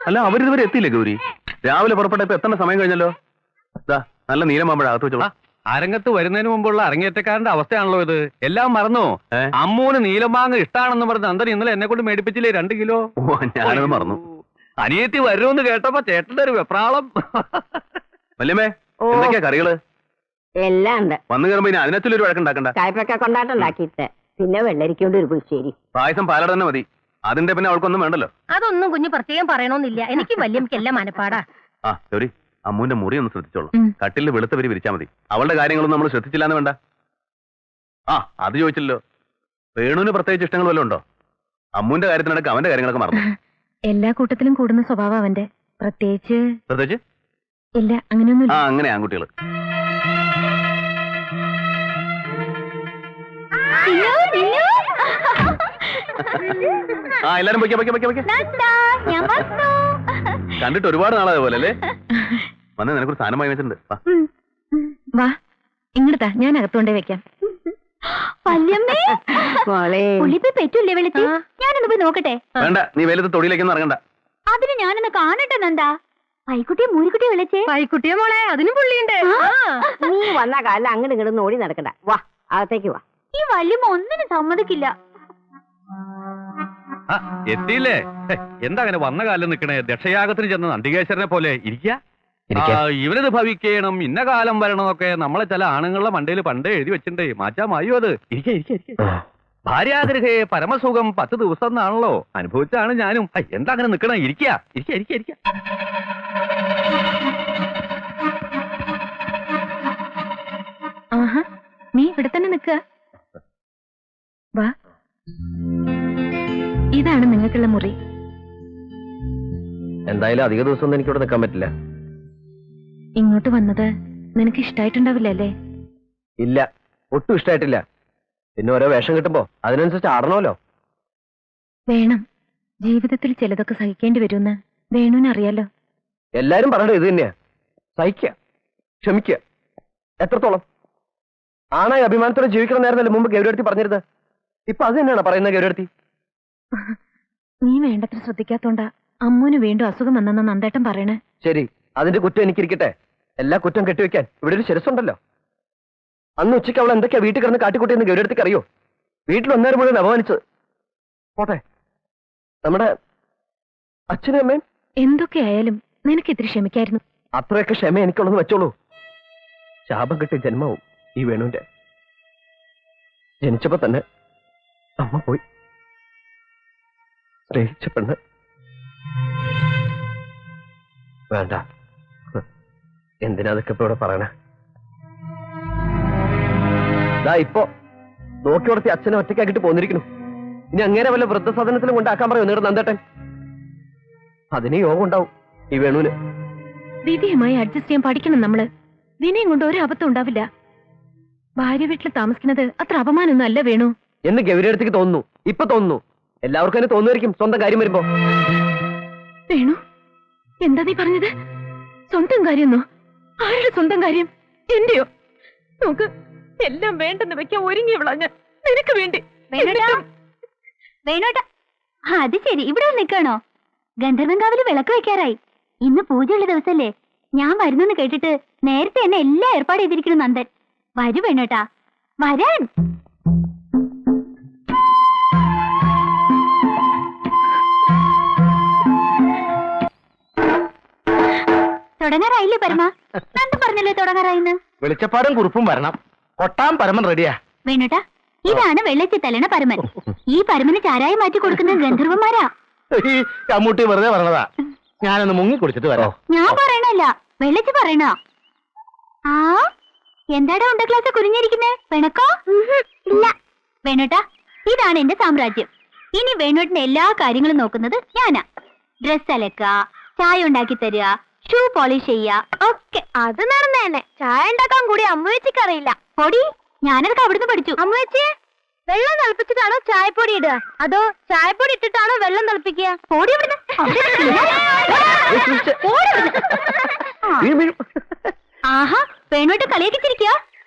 അല്ല അവരിതുവരെ എത്തിയില്ലേ ഗൗരി? രാവിലെ പുറപ്പെട്ടപ്പോ എത്ര സമയം കഴിഞ്ഞല്ലോ? നല്ല നീലമാമ്പഴ അകത്ത് വെച്ചോളാം. അരങ്ങത്ത് വരുന്നതിന് മുമ്പുള്ള അരങ്ങേറ്റക്കാരന്റെ അവസ്ഥയാണല്ലോ ഇത്. എല്ലാം മറന്നോ? അമ്മൂന് നീലമാങ്ങ ഇഷ്ടാണെന്ന് പറഞ്ഞ് നന്ദൻ ഇന്നലെ എന്നെ കൊണ്ട് മേടിപ്പിച്ചില്ലേ 2 കിലോ. ഞാനത് മറന്നു. അനിയത്തി വരുമെന്ന് കേട്ടപ്പോ ചേട്ടന്റെ ഒരു വെപ്രാളം. വല്യമ്മേ, എന്തൊക്കെയാ കറികള്? എല്ലാം ഉണ്ട്. വന്നു കയറുമ്പോ ഇനി അതിനകത്തൊരു വഴക്കുണ്ടാക്കണ്ട. കായ്പക്ക കൊണ്ടാട്ടുണ്ടാക്കിയിട്ട് പിന്നെ വെള്ളരിക്കൊണ്ട് ഒരു പുളിശ്ശേരി. പായസം പാലട തന്നെ മതി. അതിന്റെ പിന്നെ അവൾക്കൊന്നും വേണ്ടല്ലോ. അതൊന്നും കുഞ്ഞു പ്രത്യേകം പറയണമെന്നില്ല. എനിക്ക് വല്യമ്മക്കെല്ലാം മനപ്പാടാ. ആ ഗൗരി, അമ്മൂന്റെ മുറി ഒന്ന് ശ്രദ്ധിച്ചോളാം. കട്ടിലിൽ വെളുത്ത വരി വിരിച്ചാൽ മതി. അവളുടെ കാര്യങ്ങളൊന്നും നമ്മൾ ശ്രദ്ധിച്ചില്ലാന്ന് വേണ്ട. ആ അത് ചോദിച്ചില്ലല്ലോ. വേണുവിന് പ്രത്യേകിച്ച് ഇഷ്ടങ്ങൾ വല്ലതും ഉണ്ടോ? അമ്മൂന്റെ കാര്യത്തിനടക്കം അവന്റെ കാര്യങ്ങളൊക്കെ മറന്നു. എല്ലാ കൂട്ടത്തിലും കൂടുന്ന സ്വഭാവം അവന്റെ. പ്രത്യേകിച്ച് ഇല്ല, അങ്ങനെയൊന്നും. ആ അങ്ങനെ ആൺകുട്ടികൾ. ആ എല്ലാരും കണ്ടിട്ട് ഒരുപാട് നാളായ പോലെ അല്ലേ? വന്ന് നിനക്കൊരു സാധനമായി വെച്ചിട്ടുണ്ട്. വാ ഇങ്ങോട്ടാ, ഞാൻ അകത്തോണ്ടേ വെക്കാം. ഞാനൊന്ന് പോയി നോക്കട്ടെ. വേണ്ട, നീ വെയിലത്ത് തൊടിയിലേക്കൊന്നും ഇറങ്ങണ്ട. അതിന് ഞാനൊന്ന് കാണട്ടെ നന്ദാ. പൈക്കുട്ടിയെ മൂരിക്കുട്ടിയെ വിളിച്ചേ. പൈക്കുട്ടിയെ മോളെ, അതിനും പുള്ളിയുണ്ട്. നീ വന്ന കാലം അങ്ങോട്ട് ഇങ്ങോട്ട് ഓടി നടക്കണ്ട. വാ അകത്തേക്ക് വാ. ഈ വല്യമ്മ ഒന്നിനും സമ്മതിക്കില്ല. എത്തിയില്ലേ? എന്താ അങ്ങനെ വന്ന കാലം നിക്കണേ? ദക്ഷയാഗത്തിന് ചെന്ന നന്ദികേശ്വരനെ പോലെ ഇരിക്കുക. ഇവനത് ഭവിക്കണം, ഇന്ന കാലം വരണമെന്നൊക്കെ നമ്മളെ ചില ആണുങ്ങളുടെ മണ്ടയിൽ പണ്ടേ എഴുതി വെച്ചിട്ടേ മാറ്റാമായോ അത്. ഭാര്യാഗ്രഹേ പരമസുഖം 10 ദിവസം എന്നാണല്ലോ. അനുഭവിച്ചാണ് ഞാനും. എന്താ അങ്ങനെ നിക്കണേ? ഇരിക്കുക. ആഹാ, നീ ഇവിടെ തന്നെ നിക്ക. വാ, ഇതാണ് നിങ്ങൾക്കുള്ള മുറി. എന്തായാലും അധിക ദിവസം ഒന്നും എനിക്കിവിടെ നിൽക്കാൻ പറ്റില്ല. ഇങ്ങോട്ട് വന്നത് നിനക്ക് ഇഷ്ടായിട്ടുണ്ടാവില്ല അല്ലേ? ഇല്ല, ഒട്ടും ഇഷ്ടായിട്ടില്ല. പിന്നെ ഓരോ വേഷം കിട്ടുമ്പോ അതിനനുസരിച്ച് ആടണമല്ലോ. വേണം. ജീവിതത്തിൽ ചിലതൊക്കെ സഹിക്കേണ്ടി വരുമെന്ന് വേണുവിന് അറിയാലോ. എല്ലാരും പറയണത് ഇത് തന്നെയാ. സഹിക്കുക, ക്ഷമിക്കുക. എത്രത്തോളം ആണായി അഭിമാനത്തോടെ ജീവിക്കണമെന്നായിരുന്നല്ലോ മുമ്പ് ഗൗരിയടുത്തി പറഞ്ഞിരുന്നത്. ഇപ്പൊ അത് തന്നെയാണോ പറയുന്നത് ഗൗരിയടുത്തി? നീ വേണ്ടത്ര ശ്രദ്ധിക്കാത്തോണ്ടാ അമ്മൂന് വീണ്ടും അസുഖം വന്നെന്ന നന്ദേട്ടൻ പറയണേ. ശരി, അതിന്റെ കുറ്റം എനിക്കിരിക്കട്ടെ. എല്ലാ കുറ്റം കെട്ടിവെക്കാൻ ഇവിടെ ഒരു ശിരസുണ്ടല്ലോ. അന്ന് ഉച്ചയ്ക്ക് അവൾ എന്തൊക്കെയാ വീട്ടിൽ കിടന്ന് കാട്ടിക്കൂട്ടിയെന്ന് ഗൗരിയടുത്തിക്ക് അറിയോ? വീട്ടിൽ ഒന്നേരം മുഴുവൻ അപമാനിച്ചത്. പോട്ടെ, നമ്മുടെ അച്ഛനും അമ്മയും എന്തൊക്കെയായാലും നിനക്കെതിരെ ക്ഷമിക്കായിരുന്നു. അത്രയൊക്കെ ക്ഷമ എനിക്കുള്ളെന്ന് വെച്ചോളൂ. ശാപം കിട്ടിയ ജന്മവും ഈ വേണുവിന്റെ. ജനിച്ചപ്പോ തന്നെ അമ്മ പോയി. സ്നേഹിച്ച പെണ്ണ്. വേണ്ട, എന്തിനാ അതൊക്കെ ഇപ്പൊ ഇവിടെ പറയണേ? ഇപ്പൊ നോക്കി കൊടുത്തി അച്ഛനെ ഒറ്റയ്ക്കാക്കിട്ട് പോന്നിരിക്കുന്നു. ഇനി അങ്ങനെ വല്ല വൃദ്ധസദനത്തിലും കൊണ്ടാക്കാൻ പറയോ നിങ്ങളുടെ നന്ദേട്ടൻ? അതിന് യോഗം ഉണ്ടാവും ഈ വേണുവിന്. വിധിയുമായി അഡ്ജസ്റ്റ് ചെയ്യാൻ പഠിക്കണം നമ്മള്. വിനയം കൊണ്ട് ഒരു അബദ്ധം ഉണ്ടാവില്ല. ഭാര്യ വീട്ടിൽ താമസിക്കുന്നത് അത്ര അപമാനമൊന്നും അല്ല വേണു എന്ന് ഗൗരിയടുത്തേക്ക് തോന്നുന്നു. ഇപ്പൊ തോന്നുന്നു. എല്ലാവർക്കും തന്നെ തോന്നുമായിരിക്കും സ്വന്തം കാര്യം വരുമ്പോ. വേണു, എന്താ നീ പറഞ്ഞത്? സ്വന്തം കാര്യമെന്നോ? ആരുടെ സ്വന്തം കാര്യം? എന്റെയോ? നോക്ക്, എല്ലാം വേണ്ടെന്ന് വെക്കാൻ ഒരുങ്ങിയവളാ ഞാൻ നിനക്ക് വേണ്ടി. വേണോട്ടാ, അത് ശരി, ഇവിടെ നിൽക്കണോ? ഗന്ധർവൻകാവില് വിളക്ക് വെക്കാറായി. ഇന്ന് പൂജയുള്ള ദിവസല്ലേ? ഞാൻ വരുന്നെന്ന് കേട്ടിട്ട് നേരത്തെ എന്നെ എല്ലാം ഏർപ്പാട് ചെയ്തിരിക്കുന്നു നന്ദൻ. വരൂ വേണോട്ടാ, വരാൻ. തുടങ്ങാറായില്ലേ പരമ? നന്ദൻ പറഞ്ഞല്ലേ തുടങ്ങാറായിന്ന്. വെളിച്ചപ്പാടും കുറുപ്പും വരണം. കൊട്ടാൻ പരമൻ റെഡിയാ. വേണോട്ടാ, ഇതാണ് വെള്ളച്ചി തലണ പരമൻ. ഈ പരമന് ചാരായി മാറ്റി കൊടുക്കുന്ന ഗന്ധർവന്മാരാ. കമ്മൂട്ടി വെറുതെ പറഞ്ഞതാ. ഞാനൊന്ന് മുങ്ങി കുടിച്ചിട്ട് വരാം. ഞാൻ പറയണല്ല, വെള്ളച്ചി പറയണ. ആ എന്താടാ ഉണ്ട ക്ലാസ് കുരിഞ്ഞിരിക്കുന്നേ? പിണക്കോ? ഇല്ല. വേണോട്ടാ, ഇതാണ് എന്റെ സാമ്രാജ്യം. ഇനി വേണോട്ടിന്റെ എല്ലാ കാര്യങ്ങളും നോക്കുന്നത് ഞാനാ. ഡ്രസ് അലക്ക, ചായ ഉണ്ടാക്കി തരിക, ഷൂ പോളിഷ് ചെയ്യാ ഒക്കെ. അത് നടന്നേനെ. ചായ ഉണ്ടാക്കാൻ കൂടി അമ്മവെച്ചിക്ക് അറിയില്ല. പൊടി ഞാനതൊക്കെ അവിടുന്ന് പഠിച്ചു. അമ്മവെച്ചേ, വെള്ളം തിളപ്പിച്ചിട്ടാണോ ചായപ്പൊടി ഇടുക, അതോ ചായപ്പൊടി ഇട്ടിട്ടാണോ വെള്ളം തിളപ്പിക്കുക? പൊടി ആഹാ, വേണോട്ട് കളിയാക്കിച്ചിരിക്കുക.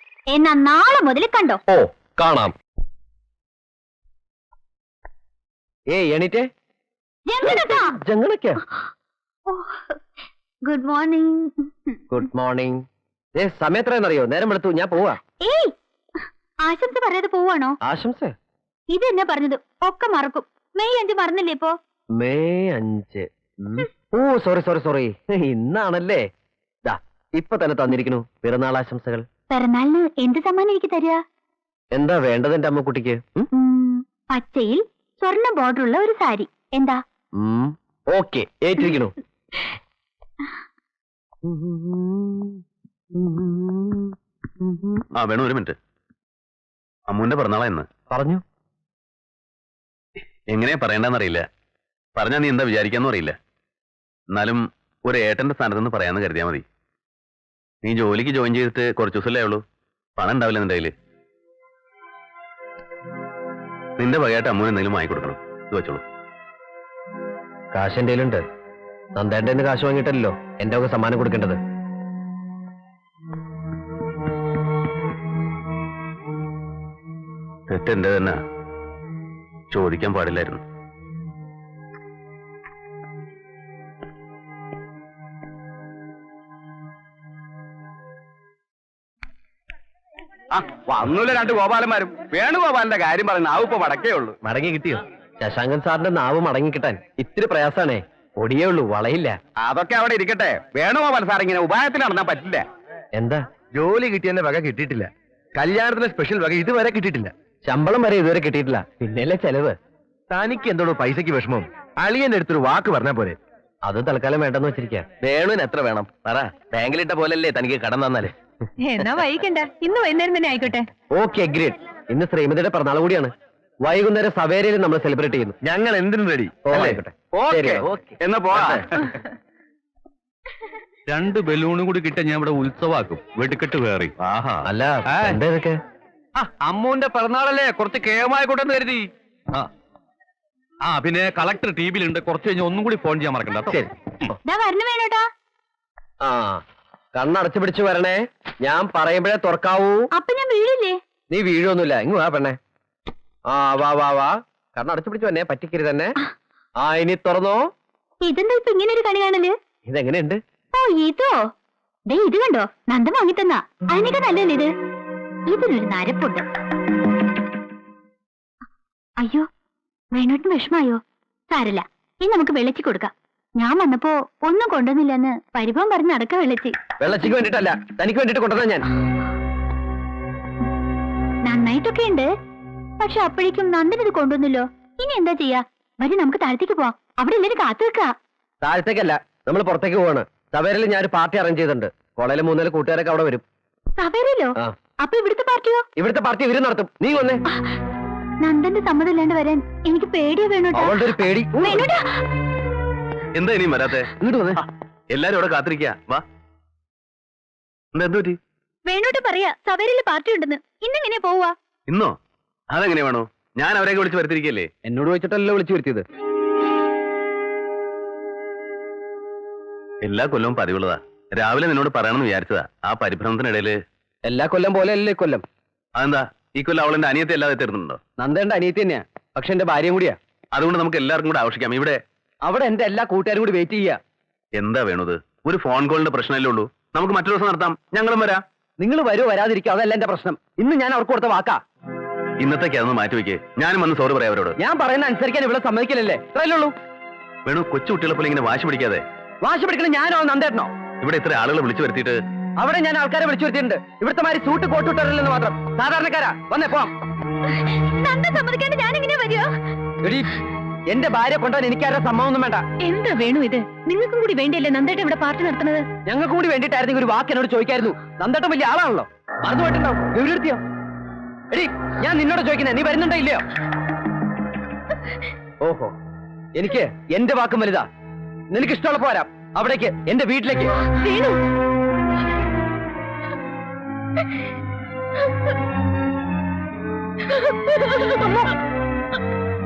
എന്നാ നാളെ മുതൽ കണ്ടോ? ഓ കാണാം. എണീറ്റേ. ജംഗണക്കാ. Good morning. Good morning. സമയം എത്രയെന്നറിയോ? നേരം എടുത്തു, ഞാൻ പോവാ. ഏയ്, ആശംസ പറയാതെ പോവാണോ? ആശംസ? ഇത് എന്നാ പറഞ്ഞത്? ഒക്കെ മറക്കും. മെയ് 5 മറന്നില്ലേ ഇപ്പോ? മെയ് 5. ഓ സോറി സോറി സോറി, ഇന്നാണല്ലേ. ദാ ഇപ്പൊ തന്നെ തന്നിരിക്കുന്നു പിറന്നാൾ ആശംസകൾ. പിറന്നാളിന് എന്ത് സമ്മാനം എനിക്ക് തരിക? എന്താ വേണ്ടത് എന്റെ അമ്മക്കുട്ടിക്ക്? പച്ചയിൽ സ്വർണ്ണ ബോർഡർ ഉള്ള ഒരു സാരി. എന്താ? ഓക്കെ, ഏറ്റിരിക്കണു. ആ വേണു, ഒരു മിനിറ്റ്. അമ്മുവിന്റെ പിറന്നാളാ ഇന്ന്. പറഞ്ഞു. എങ്ങനെയാ പറയണ്ടെന്നറിയില്ല. പറഞ്ഞാ നീ എന്താ വിചാരിക്കാന്നും അറിയില്ല. എന്നാലും ഒരു ഏട്ടന്റെ സ്ഥാനത്ത് നിന്ന് പറയാന്ന് കരുതിയാ മതി. നീ ജോലിക്ക് ജോയിൻ ചെയ്തിട്ട് കുറച്ച് ദിവസമല്ലേ ഉള്ളൂ. പണം ഉണ്ടാവില്ല നിന്റെ കയ്യില്. നിന്റെ വകയായിട്ട് അമ്മുവിന് എന്തെങ്കിലും വാങ്ങിക്കൊടുക്കണം. ഇത് വെച്ചോളൂ. കാശ് എന്റെ കയ്യിലുണ്ട്. നന്ദേന്റെ കാശ് വാങ്ങിയിട്ടല്ലോ എന്റെ ഒക്കെ സമ്മാനം കൊടുക്കേണ്ടത്. തെറ്റെന്റെ തന്നെ. ചോദിക്കാൻ പാടില്ലായിരുന്നു. വന്നൂല 2 ഗോപാലന്മാരും. വേണുഗോപാലിന്റെ കാര്യം പറഞ്ഞ നാവിപ്പോ വടക്കേ ഉള്ളൂ. മടങ്ങി കിട്ടിയോ? ശശാങ്കൻ സാറിന്റെ നാവ് മടങ്ങി കിട്ടാൻ ഇത്തിരി പ്രയാസാണേ. ഒടിയേ ഉള്ളൂ, വളയില്ല. അതൊക്കെ അവിടെ ഇരിക്കട്ടെ. വേണുഗോപാൽ സാർ ഇങ്ങനെ ഉപായത്തിൽ നടന്നാൻ പറ്റില്ല. എന്താ? ജോലി കിട്ടിയെന്ന വക കിട്ടിയിട്ടില്ല. കല്യാണത്തിന് സ്പെഷ്യൽ വക ഇതുവരെ കിട്ടിയിട്ടില്ല. ശമ്പളം വരെ ഇതുവരെ കിട്ടിയിട്ടില്ല. പിന്നെയല്ലേ ചെലവ്. തനിക്ക് എന്തോടോ പൈസക്ക് വിഷമം? അളിയന്റെ അടുത്തൊരു വാക്ക് പറഞ്ഞാ പോരെ. അത് തൽക്കാലം വേണ്ടെന്ന് വെച്ചിരിക്കുക. വേണുവിന് എത്ര വേണം പറ. ബാങ്കിലിട്ട പോലല്ലേ തനിക്ക് കടം തന്നാല്. എന്നാ വൈകണ്ട, ഇന്ന് വൈകുന്നേരം തന്നെ ആയിക്കോട്ടെ. Okay, agreed. ഇന്ന് ശ്രീമതിയുടെ പിറന്നാൾ കൂടിയാണ്. വൈകുന്നേരം സവേരയിൽ നമ്മൾ സെലിബ്രേറ്റ് ചെയ്യുന്നു. ഞങ്ങൾ എന്തിനും റെഡി. ആയിക്കോട്ടെ. ശരി, ഓക്കേ. എന്നാ പോവാ. 2 ബലൂണും കൂടി കിട്ടാൻ ഞാൻ ഇവിടെ ഉത്സവാക്കും. വെടിക്കെട്ട് വേറി. ആഹാ. അല്ല, എന്താ ഇതൊക്കെ? അമ്മുവിന്റെ പിറന്നാളല്ലേ, കുറച്ച് കേമായിക്കോട്ടെന്ന് കരുതി. പിന്നെ കളക്ടർ ടിവിയിലുണ്ട്. കുറച്ച് കഴിഞ്ഞ് ഒന്നും കൂടി ഫോൺ ചെയ്യാൻ മറക്കണ്ട. ശരി. വരണ വേണോട്ടാ. ആ, കണ്ണടച്ചു പിടിച്ചു വരണേ. ഞാൻ പറയുമ്പോഴേ തുറക്കാവൂ. അപ്പൊ ഞാൻ വീഴില്ലേ? നീ വീഴൊന്നുമില്ല. ഇങ്ങ് വാ പെണ്ണേ. ആ വാ വാ വാ. കണ്ണടച്ചു പിടിച്ചു വന്നേ, പറ്റിക്കരുത് തന്നെ. ആ, ഇനി തുറന്നോ. ഇതെന്താ ഇപ്പൊ ഇങ്ങനെ ഒരു കണി കാണല്? ഇതെങ്ങനെയുണ്ട്? ഓ, ഇതോ? ദേ ഇത് കണ്ടോ, നന്ദ വാങ്ങിത്തന്നാ. അതിനൊക്കെ നല്ലല്ലേ ഇത്? ഇതിനൊരു നരപ്പുണ്ട്. അയ്യോ, വേണോട്ടിന് വിഷമായോ? സാരല്ല, ഇനി നമുക്ക് വെള്ളച്ചി കൊടുക്കാം. ഞാൻ വന്നപ്പോ ഒന്നും കൊണ്ടുവന്നില്ലെന്ന് പരിഭവം പറഞ്ഞ് നടക്ക വെള്ളച്ചി. വെള്ളച്ചിക്ക് വേണ്ടിട്ടല്ല, തനിക്ക് വേണ്ടിട്ട് കൊണ്ടുവന്നാ ഞാൻ. നന്നായിട്ടൊക്കെ ഉണ്ട്. പക്ഷെ അപ്പോഴേക്കും നന്ദൻ ഇത് കൊണ്ടുവന്നല്ലോ. ഇനി എന്താ ചെയ്യാ? വരി, നമുക്ക് താഴത്തേക്ക് പോവാം. അവിടെ എല്ലാരും കാത്തു വെക്കാ. താഴത്തേക്കല്ല, നമ്മൾ പുറത്തേക്ക് പോവാണ്. സവേരയിൽ ഞാനൊരു പാർട്ടി അറേഞ്ച് ചെയ്തിട്ടുണ്ട്. കോളേജിലെ 3 കൂട്ടുകാരൊക്കെ അവിടെ വരും. സവേരല്ലോ? ആ. അപ്പൊ ഇവിടുത്തെ പാർട്ടിയോ? ഇവിടുത്തെ പാർട്ടി ഇവര് നടത്തും. നീ വന്നേ. നന്ദന്റെ സമ്മതം ഇല്ലാണ്ട് വരാൻ എനിക്ക് പേടിയാ വേണോട്ടാ. അവളുടെ ഒരു പേടി. വേണോട്ടാ. എന്താ ഇനിയും വരാത്തെ? ഇങ്ങോട്ട് വന്നേ. എല്ലാരും അവിടെ കാത്തിരിക്കാ. വാ. എന്തു പറ്റി? വേണോട്ട് പറയാ സവേരയില് പാർട്ടി ഉണ്ടെന്ന്. ഇന്നെങ്ങനെയാ പോവാ? ഇന്നോ? അതെങ്ങനെയാ വേണോ? ഞാൻ അവരെയൊക്കെ വിളിച്ച് വരുത്തിരിക്കല്ലേ. എന്നോട് ചോദിച്ചിട്ടല്ലോ വിളിച്ചു വരുത്തിയത്. എല്ലാ കൊല്ലവും പതിവുള്ളതാ. രാവിലെ നിന്നോട് പറയണമെന്ന് വിചാരിച്ചതാ. ആ പരിഭ്രമത്തിനിടയില്. എല്ലാ കൊല്ലം പോലെ അല്ലേ ഇക്കൊല്ലം? അതെന്താ ഈ കൊല്ലം അവളെന്റെ അനിയത്തെ അല്ലാതെ തരുന്നുണ്ടോ? നന്ദേണ്ട അനിയത്തി തന്നെയാ, പക്ഷെ എന്റെ ഭാര്യയും കൂടിയാ. അതുകൊണ്ട് നമുക്ക് എല്ലാവർക്കും കൂടെ ആവശ്യിക്കാം. ഇവിടെ അവിടെ എന്റെ എല്ലാ കൂട്ടുകാരും കൂടി വെയിറ്റ് ചെയ്യാ. എന്താ വേണത്? ഒരു ഫോൺ കോളിന്റെ പ്രശ്നമല്ലേ ഉള്ളൂ. നമുക്ക് മറ്റൊരു ദിവസം നടത്താം. ഞങ്ങളും വരാം. നിങ്ങൾ വരുമോ വരാതിരിക്കുക, അതല്ല എന്റെ പ്രശ്നം. ഇന്ന് ഞാൻ അവർക്ക് കൊടുത്ത വാക്കാ. ഇന്നത്തേക്ക് അതൊന്ന് മാറ്റിവെക്കേ. ഞാനും വന്ന് സോറി പറയാം അവരോട്. ഞാൻ പറയുന്ന അനുസരിക്കാൻ ഇവിടെ സമ്മതിക്കില്ലല്ലേ? ഇത്രയല്ലേ ഉള്ളൂ. വേണു, കൊച്ചു കുട്ടികളെ പോലെ ഇങ്ങനെ വാശി പിടിക്കാതെ. വാശി പിടിക്കണം ഞാനോ നന്ദേട്ടനോ? ഇവിടെ ഇത്ര ആളുകളെ വിളിച്ചു വരുത്തിയിട്ട്. അവിടെ ഞാൻ ആൾക്കാരെ വിളിച്ചു വരുത്തിയിട്ടുണ്ട്. ഇവിടുത്തെ മാതിരി സൂട്ട് കോട്ടുവിട്ടറില്ലെന്ന് മാത്രം. സാധാരണക്കാരാ. വന്നേ പോവാം. നന്ദ സമ്മതിക്കാണ്ട് ഞാൻ എങ്ങനെയാ വരിക? എടീ, എന്റെ ഭാര്യ കൊണ്ടുപോകാൻ എനിക്കാരുടെ സമ്മതമൊന്നും വേണ്ട. എന്താ വേണു ഇത്? നിങ്ങൾക്കും കൂടി വേണ്ടിയല്ലേ നന്ദേട്ടൻ ഇവിടെ പാർട്ടി നടത്തുന്നത്? ഞങ്ങൾക്ക് കൂടി വേണ്ടിയിട്ടായിരുന്നെങ്കിൽ ഒരു വാക്ക് എന്നോട് ചോദിക്കായിരുന്നു. നന്ദേട്ടൻ വലിയ ആളാണല്ലോ. മറന്നു പോയിട്ടുണ്ടാവും. ഗൗരിയെടുത്തിയോ? എടീ, ഞാൻ നിന്നോട് ചോദിക്കുന്നേ, നീ വരുന്നുണ്ടോ ഇല്ലയോ? ഓഹോ, എനിക്ക് എന്റെ വാക്കും വലുതാ. നിനക്ക് ഇഷ്ടമുള്ളപ്പോ വരാം. അവിടേക്ക്, എന്റെ വീട്ടിലേക്ക്. വേണു,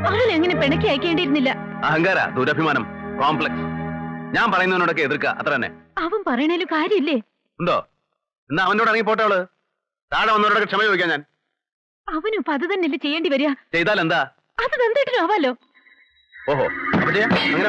അവളെ അങ്ങനെ പിണക്കി അയക്കേണ്ടിയിരുന്നില്ല. അഹങ്കാര, ദുരഭിമാനം, കോംപ്ലക്സ്. ഞാൻ പറയുന്നതിനോടൊക്കെ എതിർക്കുക, അത്ര തന്നെ. അവൻ പറയണേലും കാര്യമില്ലേ? ഉണ്ടോ? എന്നാ അവനോട് ഇറങ്ങി പോട്ടെ. അവള് താഴെ വന്നവരോടൊക്കെ ക്ഷമ ചോദിക്കാൻ ഞാൻ. അവനും അത് തന്നെയല്ലേ ചെയ്യേണ്ടി വരിക. ചെയ്താൽ എന്താ? അത് നന്ദേട്ടനാവാലോ. ഓഹോ, അപ്പൊ ചെയ്യാം. അങ്ങനെ